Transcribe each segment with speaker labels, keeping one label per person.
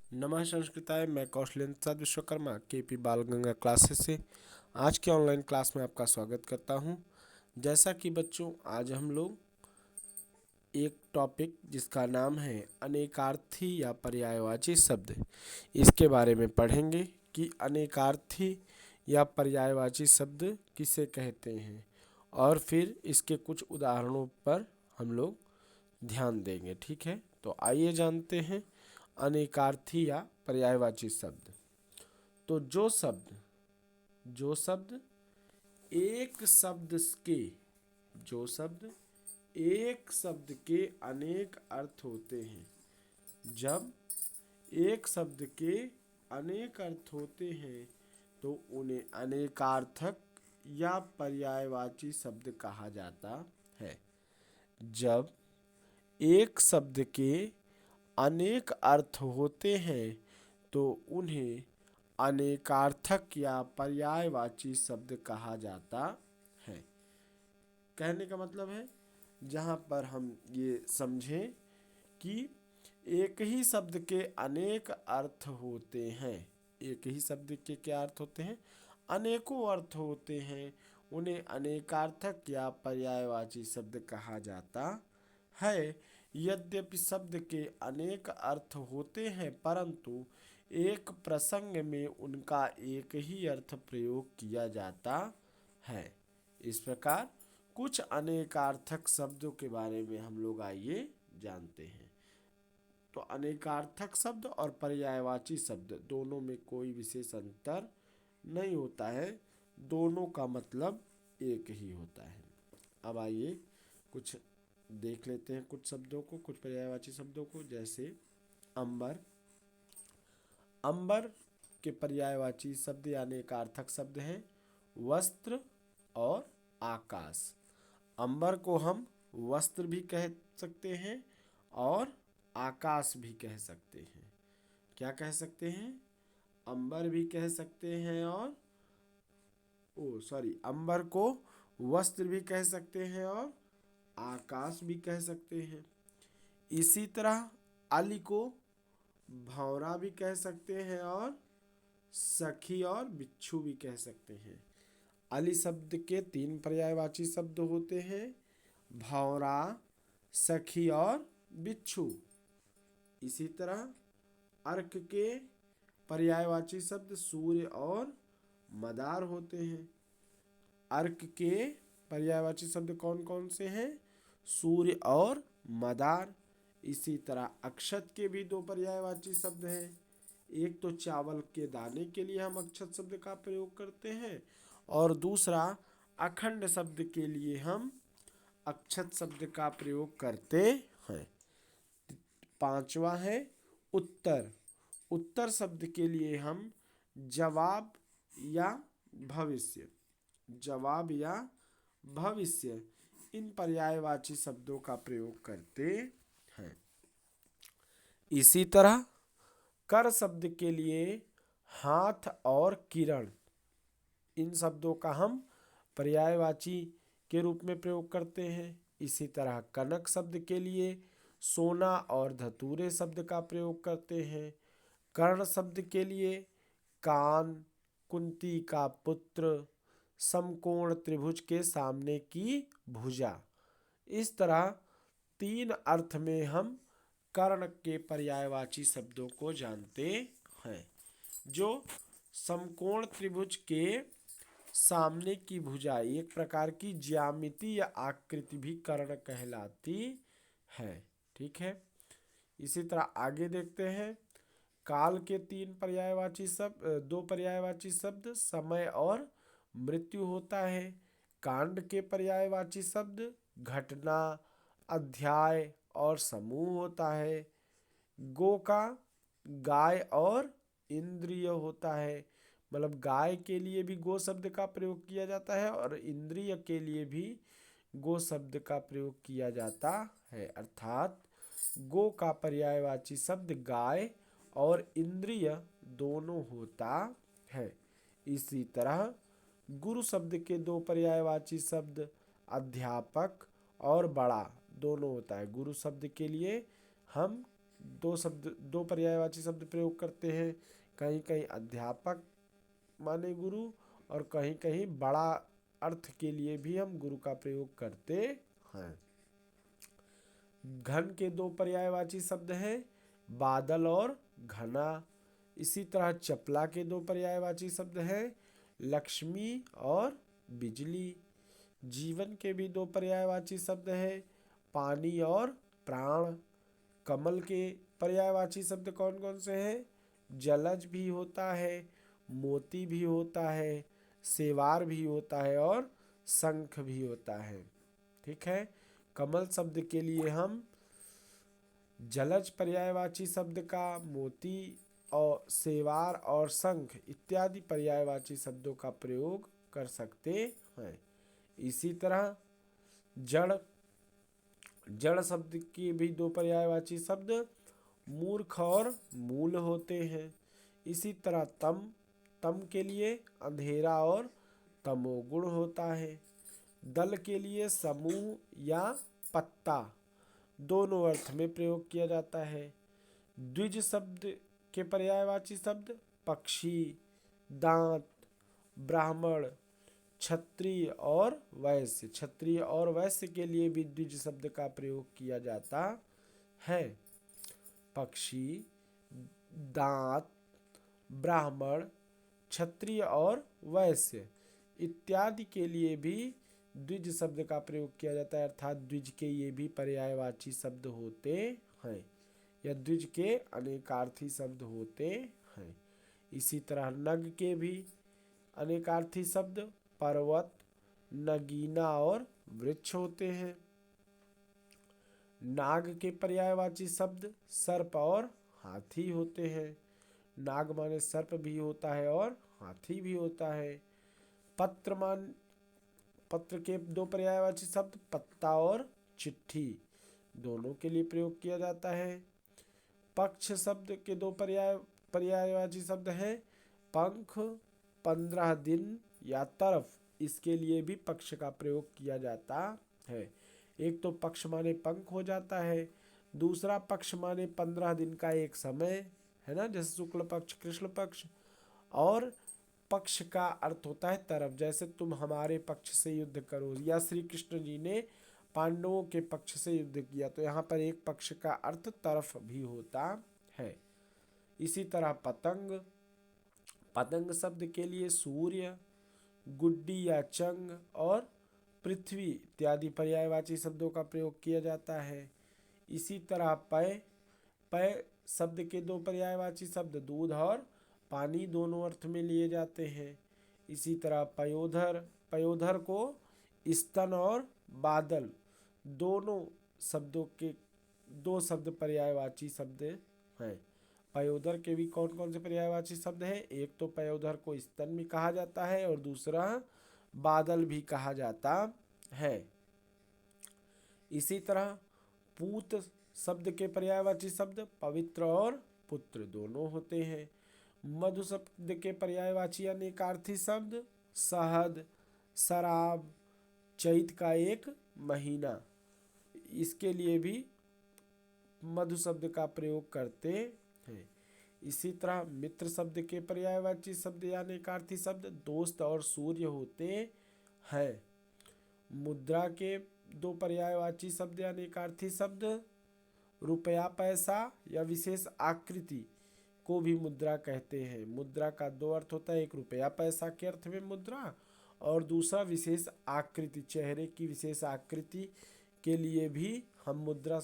Speaker 1: नमः संस्कृताय। मैं कौशलेंद्र प्रसाद विश्वकर्मा केपी बाल गंगा क्लासेस से आज के ऑनलाइन क्लास में आपका स्वागत करता हूं। जैसा कि बच्चों, आज हम लोग एक टॉपिक जिसका नाम है अनेकार्थी या पर्यायवाची शब्द, इसके बारे में पढ़ेंगे कि अनेकार्थी या पर्यायवाची शब्द किसे कहते हैं, और फिर इसके कुछ उदाहरणों पर हम लोग ध्यान देंगे। ठीक है, तो आइए जानते हैं अनेकार्थी या पर्यायवाची शब्द। तो जो शब्द एक शब्द के जो शब्द एक शब्द के अनेक अर्थ होते हैं, जब एक शब्द के अनेक अर्थ होते हैं तो उन्हें अनेकार्थक या पर्यायवाची शब्द कहा जाता है। जब एक शब्द के अनेक अर्थ होते हैं तो उन्हें अनेकार्थक या पर्यायवाची शब्द कहा जाता है। कहने का मतलब है, जहाँ पर हम ये समझें कि एक ही शब्द के अनेक अर्थ होते हैं, एक ही शब्द के क्या अर्थ होते हैं, अनेकों अर्थ होते हैं, उन्हें अनेकार्थक या पर्यायवाची शब्द कहा जाता है। यद्यपि शब्द के अनेक अर्थ होते हैं, परंतु एक प्रसंग में उनका एक ही अर्थ प्रयोग किया जाता है। इस प्रकार कुछ अनेकार्थक शब्दों के बारे में हम लोग आइए जानते हैं। तो अनेकार्थक शब्द और पर्यायवाची शब्द दोनों में कोई विशेष अंतर नहीं होता है, दोनों का मतलब एक ही होता है। अब आइए कुछ देख लेते हैं, कुछ शब्दों को, कुछ पर्यायवाची शब्दों को। जैसे अंबर। अंबर के पर्यायवाची शब्द यानी अनेकार्थक शब्द हैं वस्त्र और आकाश। अंबर को हम वस्त्र भी कह सकते हैं और आकाश भी कह सकते हैं। क्या कह सकते हैं? अंबर भी कह सकते हैं और अंबर को वस्त्र भी कह सकते हैं और आकाश भी कह सकते हैं। इसी तरह अली को भंवरा भी कह सकते हैं और सखी और बिच्छू भी कह सकते हैं। अली शब्द के 3 पर्यायवाची शब्द होते हैं, भंवरा, सखी और बिच्छू। इसी तरह अर्क के पर्यायवाची शब्द सूर्य और मदार होते हैं। अर्क के पर्यायवाची शब्द कौन कौन से हैं? सूर्य और मदार। इसी तरह अक्षत के भी 2 पर्यायवाची शब्द हैं। एक तो चावल के दाने के लिए हम अक्षत शब्द का प्रयोग करते हैं, और दूसरा अखंड शब्द के लिए हम अक्षत शब्द का प्रयोग करते हैं। 5वां है उत्तर। उत्तर शब्द के लिए हम जवाब या भविष्य इन पर्यायवाची शब्दों का प्रयोग करते हैं। इसी तरह कर शब्द के लिए हाथ और किरण, इन शब्दों का हम पर्यायवाची के रूप में प्रयोग करते हैं। इसी तरह कनक शब्द के लिए सोना और धतूरे शब्द का प्रयोग करते हैं। कर्ण शब्द के लिए कान, कुंती का पुत्र, समकोण त्रिभुज के सामने की भुजा। इस तरह 3 अर्थ में हम कर्ण के पर्यायवाची शब्दों को जानते हैं। जो समकोण त्रिभुज के सामने की भुजा एक प्रकार की ज्यामिति या आकृति भी कर्ण कहलाती है। ठीक है, इसी तरह आगे देखते हैं। काल के 2 पर्यायवाची शब्द समय और मृत्यु होता है। कांड के पर्यायवाची शब्द घटना, अध्याय और समूह होता है। गो का गाय और इंद्रिय होता है, मतलब गाय के लिए भी गो शब्द का प्रयोग किया जाता है और इंद्रिय के लिए भी गो शब्द का प्रयोग किया जाता है। अर्थात गो का पर्यायवाची शब्द गाय और इंद्रिय दोनों होता है। इसी तरह गुरु शब्द के 2 पर्यायवाची शब्द अध्यापक और बड़ा दोनों होता है। गुरु शब्द के लिए हम दो पर्यायवाची शब्द प्रयोग करते हैं। कहीं कहीं अध्यापक माने गुरु, और कहीं कहीं बड़ा अर्थ के लिए भी हम गुरु का प्रयोग करते हैं। घन के दो पर्यायवाची शब्द हैं, बादल और घना। इसी तरह चपला के दो पर्यायवाची शब्द हैं, लक्ष्मी और बिजली। जीवन के भी दो पर्यायवाची शब्द हैं, पानी और प्राण। कमल के पर्यायवाची शब्द कौन कौन से हैं? जलज भी होता है, मोती भी होता है, सेवार भी होता है और शंख भी होता है। ठीक है, कमल शब्द के लिए हम जलज पर्यायवाची शब्द का मोती और सेवार और शंख इत्यादि पर्यायवाची शब्दों का प्रयोग कर सकते हैं। इसी तरह जड़ शब्द के भी दो पर्यायवाची शब्द मूर्ख और मूल होते हैं। इसी तरह तम के लिए अंधेरा और तमोगुण होता है। दल के लिए समूह या पत्ता दोनों अर्थ में प्रयोग किया जाता है। द्विज शब्द के पर्यायवाची शब्द पक्षी, दांत, ब्राह्मण, क्षत्रिय और वैश्य। क्षत्रिय और वैश्य के लिए भी द्विज शब्द का प्रयोग किया जाता है। पक्षी, दांत, ब्राह्मण, क्षत्रिय और वैश्य इत्यादि के लिए भी द्विज शब्द का प्रयोग किया जाता है, अर्थात द्विज के ये भी पर्यायवाची शब्द होते हैं या द्विज के अनेकार्थी शब्द होते हैं। इसी तरह नग के भी अनेकार्थी शब्द पर्वत, नगीना और वृक्ष होते हैं। नाग के पर्यायवाची शब्द सर्प और हाथी होते हैं। नाग माने सर्प भी होता है और हाथी भी होता है। पत्र के दो पर्यायवाची शब्द पत्ता और चिट्ठी दोनों के लिए प्रयोग किया जाता है। पक्ष शब्द के दो पर्यायवाची शब्द हैं पंख, 15 दिन या तरफ। इसके लिए भी पक्ष का प्रयोग किया जाता है। एक तो पक्ष माने पंख हो जाता है, दूसरा पक्ष माने 15 दिन का एक समय है ना, जैसे शुक्ल पक्ष, कृष्ण पक्ष। और पक्ष का अर्थ होता है तरफ, जैसे तुम हमारे पक्ष से युद्ध करो, या श्री कृष्ण जी ने पांडवों के पक्ष से युद्ध किया, तो यहाँ पर एक पक्ष का अर्थ तरफ भी होता है। इसी तरह पतंग शब्द के लिए सूर्य, गुड्डी या चंग और पृथ्वी इत्यादि पर्यायवाची शब्दों का प्रयोग किया जाता है। इसी तरह पय शब्द के दो पर्यायवाची शब्द दूध और पानी दोनों अर्थ में लिए जाते हैं। इसी तरह पयोधर को स्तन और बादल दोनों शब्दों के दो शब्द पर्यायवाची शब्द हैं। पयोधर के भी कौन कौन से पर्यायवाची शब्द हैं? एक तो पयोधर को स्तन भी कहा जाता है और दूसरा बादल भी कहा जाता है। इसी तरह पूत शब्द के पर्यायवाची शब्द पवित्र और पुत्र दोनों होते हैं। मधु शब्द के पर्यायवाची अनेकार्थी शब्द शहद, शराब, चैत का एक महीना, इसके लिए भी मधु शब्द का प्रयोग करते हैं। इसी तरह मित्र शब्द के पर्यायवाची शब्द या अनेकार्थी शब्द दोस्त और सूर्य होते हैं। मुद्रा के दो पर्यायवाची शब्द या अनेकार्थी शब्द रुपया, पैसा या विशेष आकृति को भी मुद्रा कहते हैं। मुद्रा का दो अर्थ होता है, एक रुपया पैसा के अर्थ में मुद्रा, और दूसरा विशेष आकृति, चेहरे की विशेष आकृति के लिए भी हम मुद्रा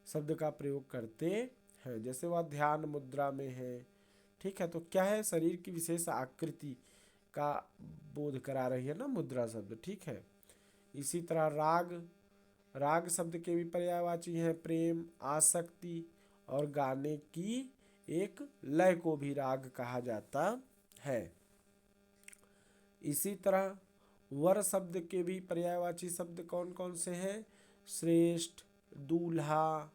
Speaker 1: शब्द का प्रयोग करते हैं। जैसे वह ध्यान मुद्रा में है, ठीक है, तो क्या है, शरीर की विशेष आकृति का बोध करा रही है ना मुद्रा शब्द, ठीक है। इसी तरह राग शब्द के भी पर्यायवाची हैं प्रेम, आसक्ति और गाने की एक लय को भी राग कहा जाता है। इसी तरह वर शब्द के भी पर्यायवाची शब्द कौन कौन से हैं? श्रेष्ठ, दूल्हा,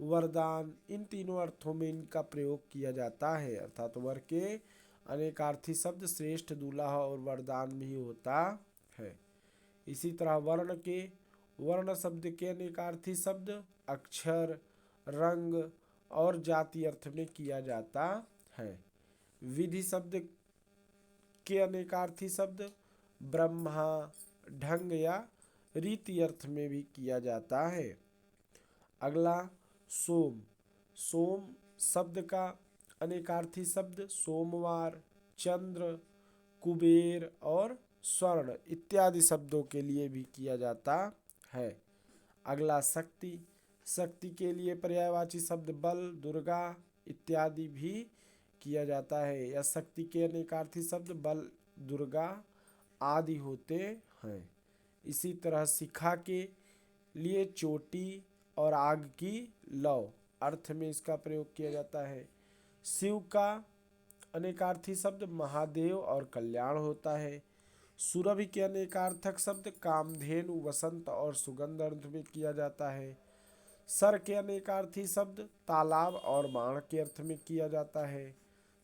Speaker 1: वरदान, इन तीनों अर्थों में इनका प्रयोग किया जाता है, अर्थात वर के अनेकार्थी शब्द श्रेष्ठ, दूल्हा और वरदान भी होता है। इसी तरह वर्ण शब्द के अनेकार्थी शब्द अक्षर, रंग और जाति अर्थ में किया जाता है। विधि शब्द के अनेकार्थी शब्द ब्रह्मा, ढंग या रीति अर्थ में भी किया जाता है। अगला सोम। सोम शब्द का अनेकार्थी शब्द सोमवार, चंद्र, कुबेर और स्वर्ण इत्यादि शब्दों के लिए भी किया जाता है। अगला शक्ति। शक्ति के लिए पर्यायवाची शब्द बल, दुर्गा इत्यादि भी किया जाता है। या शक्ति के अनेकार्थी शब्द बल, दुर्गा आदि होते हैं। इसी तरह शिखा के लिए चोटी और आग की लौ अर्थ में इसका प्रयोग किया जाता है। शिव का अनेकार्थी शब्द महादेव और कल्याण होता है। सुरभि के अनेकार्थक शब्द कामधेनु, वसंत और सुगंध अर्थ में किया जाता है। सर के अनेकार्थी शब्द तालाब और बाण के अर्थ में किया जाता है।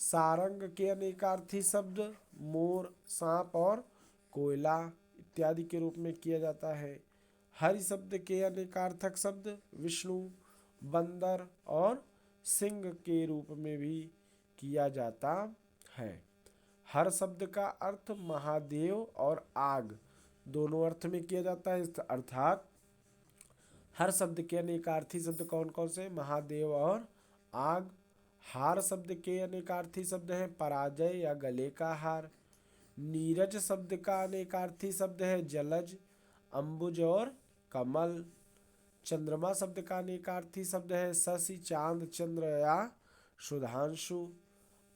Speaker 1: सारंग के अनेकार्थी शब्द मोर, सांप और कोयला इत्यादि के रूप में किया जाता है। हरि शब्द के अनेकार्थक शब्द विष्णु, बंदर और सिंह के रूप में भी किया जाता है। हर शब्द का अर्थ महादेव और आग दोनों अर्थ में किया जाता है। अर्थात हर शब्द के अनेकार्थी शब्द कौन कौन से? महादेव और आग। हार शब्द के अनेकार्थी शब्द हैं पराजय या गले का हार। नीरज शब्द का अनेकार्थी शब्द है जलज, अंबुज और कमल। चंद्रमा शब्द का अनेकार्थी शब्द है शशि, चांद, चंद्र या सुधांशु।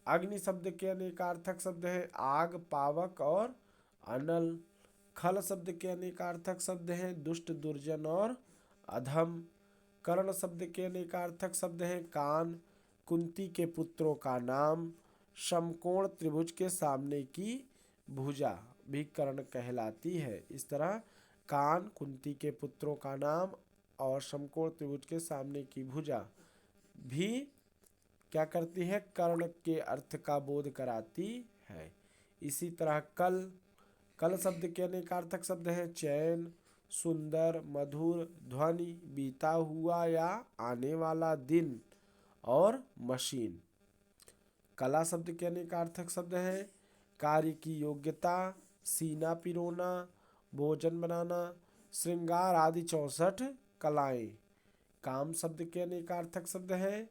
Speaker 1: अग्नि शब्द के अनेकार्थक शब्द है आग, पावक और अनल। खल शब्द के अनेकार्थक शब्द हैं दुष्ट, दुर्जन और अधम। कर्ण शब्द के अनेकार्थक शब्द हैं कान, कुंती के पुत्रों का नाम। समकोण त्रिभुज के सामने की भुजा भी कर्ण कहलाती है। इस तरह कान, कुंती के पुत्रों का नाम और समकोण त्रिभुज के सामने की भुजा भी क्या करती है? कर्ण के अर्थ का बोध कराती है। इसी तरह कल शब्द के अनेकार्थक शब्द हैं चैन, सुंदर, मधुर, ध्वनि, बीता हुआ या आने वाला दिन और मशीन। कला शब्द के अनेकार्थक शब्द हैं कार्य की योग्यता, सीना पिरोना, भोजन बनाना, श्रृंगार आदि 64 कलाएं। काम शब्द के अनेकार्थक शब्द हैं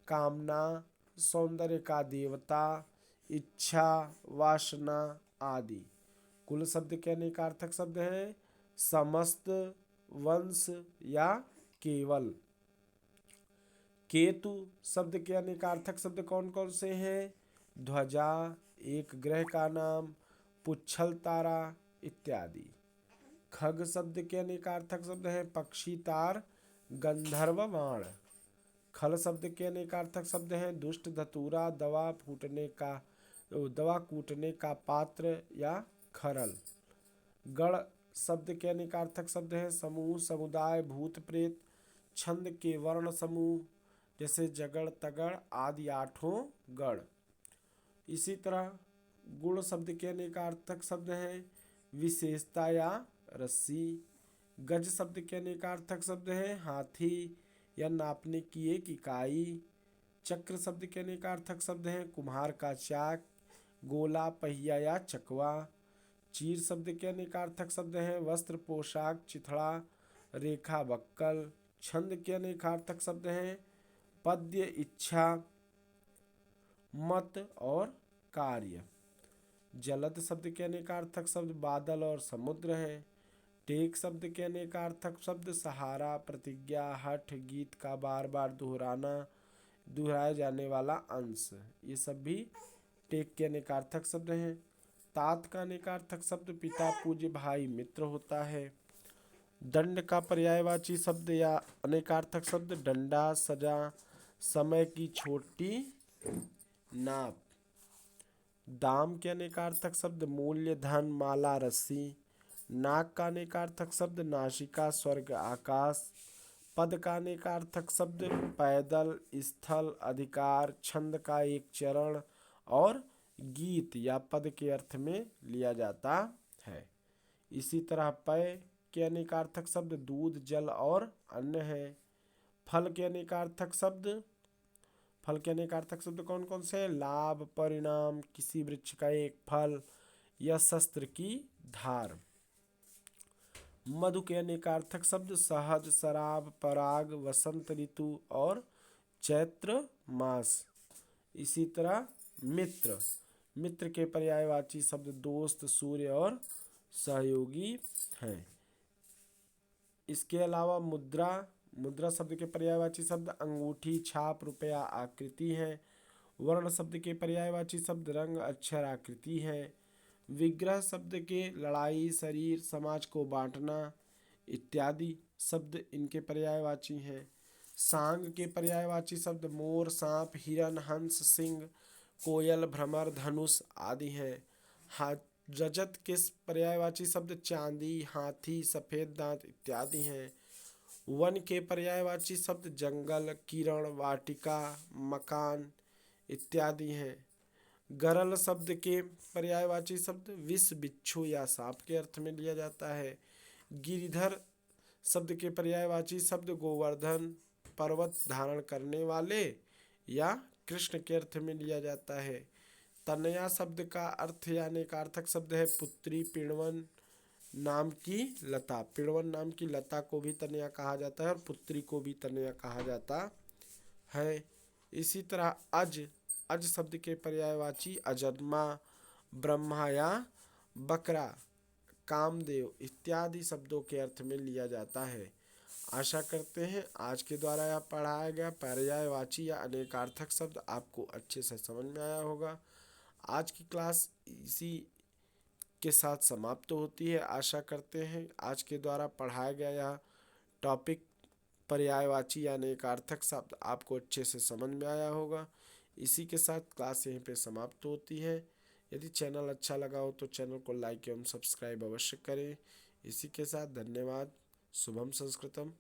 Speaker 1: कामना, सौंदर्य का देवता, इच्छा, वासना आदि। कुल शब्द के अनेकार्थक शब्द हैं समस्त, वंश या केवल। केतु शब्द के अनेकार्थक शब्द कौन कौन से हैं? ध्वजा, एक ग्रह का नाम, पुच्छल तारा इत्यादि। खग शब्द के अनेकार्थक शब्द हैं पक्षी, तार, गंधर्व, बाण। खल शब्द के अनेकार्थक शब्द हैं दुष्ट, धतूरा, दवा कूटने का पात्र या खरल। गण शब्द के अनेकार्थक शब्द हैं समूह, समुदाय, भूत प्रेत। छंद के वर्ण समूह जैसे जगड़, तगड़ आदि 8 गण। इसी तरह गुण शब्द के अनेकार्थक शब्द हैं विशेषता या रस्सी। गज शब्द के अनेकार्थक शब्द हैं हाथी या नापने की एक इकाई। चक्र शब्द के अनेकार्थक शब्द हैं कुम्हार का चाक, गोला, पहिया या चकवा। चीर शब्द के अनेकार्थक शब्द हैं वस्त्र, पोशाक, चिथड़ा, रेखा, बक्कल। छंद के अनेकार्थक शब्द हैं पद्य, इच्छा, मत और कार्य। जलद शब्द के अनेकार्थक शब्द बादल और समुद्र हैं। टेक शब्द के अनेकार्थक शब्द सहारा, प्रतिज्ञा, हठ, गीत का बार बार दोहराया जाने वाला अंश। ये सब भी टेक के अनेकार्थक शब्द हैं। तात का अनेकार्थक शब्द पिता, पूज्य, भाई, मित्र होता है। दंड का पर्यायवाची शब्द या अनेकार्थक शब्द डंडा, सजा, समय की छोटी नाप। दाम के अनेकार्थक शब्द मूल्य, धन, माला, रस्सी। नाक का अनेकार्थक शब्द नासिका, स्वर्ग, आकाश। पद का अनेकार्थक शब्द पैदल, स्थल, अधिकार, छंद का एक चरण और गीत या पद के अर्थ में लिया जाता है। इसी तरह पय के अनेकार्थक शब्द दूध, जल और अन्न है। फल के अनेकार्थक शब्द, फल के अनेकार्थक शब्द कौन कौन से हैं? लाभ, परिणाम, किसी वृक्ष का एक फल या शस्त्र की धार। मधु के अनेकार्थक शब्द शहद, शराब, पराग, वसंत ऋतु और चैत्र मास। इसी तरह मित्र, मित्र के पर्यायवाची शब्द दोस्त, सूर्य और सहयोगी हैं। इसके अलावा मुद्रा, मुद्रा शब्द के पर्यायवाची शब्द अंगूठी, छाप, रुपया, आकृति है। वर्ण शब्द के पर्यायवाची शब्द रंग, अक्षर, आकृति है। विग्रह शब्द के लड़ाई, शरीर, समाज को बांटना इत्यादि शब्द इनके पर्यायवाची हैं। सांग के पर्यायवाची शब्द मोर, सांप, हिरन, हंस, सिंह, कोयल, भ्रमर, धनुष आदि हैं। रजत के पर्यायवाची शब्द चांदी, हाथी, सफेद दांत इत्यादि हैं। वन के पर्यायवाची शब्द जंगल, किरण, वाटिका, मकान इत्यादि हैं। गरल शब्द के पर्यायवाची शब्द विष, बिच्छू या सांप के अर्थ में लिया जाता है। गिरिधर शब्द के पर्यायवाची शब्द गोवर्धन, पर्वत धारण करने वाले या कृष्ण के अर्थ में लिया जाता है। तनया शब्द का अर्थ या अनेकार्थक शब्द है पुत्री, पिणवन नाम की लता। पिणवन नाम की लता को भी तनया कहा जाता है और पुत्री को भी तनया कहा जाता है। इसी तरह अज, अज शब्द के पर्यायवाची अजन्मा, ब्रह्मा या बकरा, कामदेव इत्यादि शब्दों के अर्थ में लिया जाता है। आशा करते हैं आज के द्वारा यह पढ़ाया गया पर्यायवाची या अनेकार्थक शब्द आपको अच्छे से समझ में आया होगा। आज की क्लास इसी के साथ समाप्त होती है। आशा करते हैं आज के द्वारा पढ़ाया गया यह टॉपिक पर्यायवाची या अनेकार्थक शब्द आपको अच्छे से समझ में आया होगा। इसी के साथ क्लास यहीं पे समाप्त होती है। यदि चैनल अच्छा लगा हो तो चैनल को लाइक एवं सब्सक्राइब अवश्य करें। इसी के साथ धन्यवाद। शुभम संस्कृतम।